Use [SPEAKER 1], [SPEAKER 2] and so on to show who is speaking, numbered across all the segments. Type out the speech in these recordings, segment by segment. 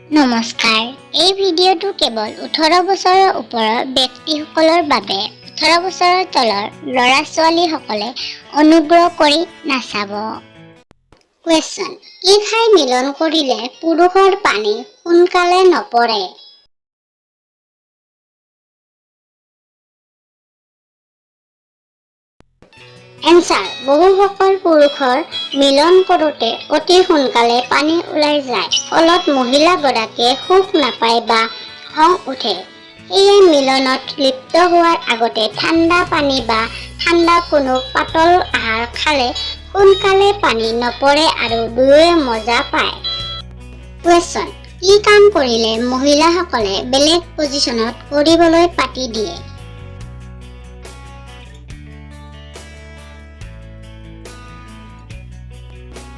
[SPEAKER 1] নমস্কাৰ এই ভিডিঅ'টো কেৱল 18 বছৰৰ ওপৰৰ ব্যক্তিসকলৰ বাবে 18 বছৰৰ তলৰ ল'ৰা-ছোৱালীসকলে অনুগ্ৰহ কৰি নাচাব। কুৱেশ্যন: কি খাই মিলন কৰিলে পুৰুষৰ পানী সোনকালে নপৰে? এনচাৰ: বহুসকল পুৰুষৰ মিলন কৰোঁতে অতি সোনকালে পানী ওলাই যায়, ফলত মহিলাগৰাকীয়ে সুখ নাপায় বা খং উঠে। সেয়ে মিলনত লিপ্ত হোৱাৰ আগতে ঠাণ্ডা পানী বা ঠাণ্ডা কোনো পাতল আহাৰ খালে সোনকালে পানী নপৰে আৰু দুয়োৱে মজা পায়। কুৱেশ্যন: কি কাম কৰিলে মহিলাসকলে বেলেগ পজিশ্যনত কৰিবলৈ পাতি দিয়ে?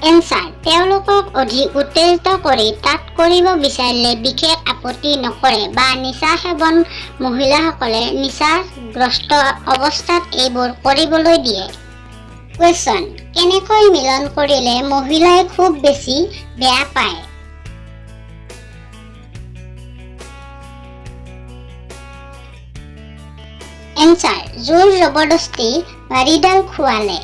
[SPEAKER 1] এনচাৰ: তেওঁলোকক অধিক উত্তেজিত কৰি তাত কৰিব বিচাৰিলে বিশেষ আপত্তি নকৰে বা নিচা সেৱন মহিলাসকলে নিচাগ্ৰস্ত অৱস্থাত এইবোৰ কৰিবলৈ দিয়ে। কুৱেশ্যন: কেনেকৈ মিলন কৰিলে মহিলাই খুব বেছি বেয়া পায়? এনচাৰ: জোৰ জবৰদস্তি বাৰীডাল খোৱালে।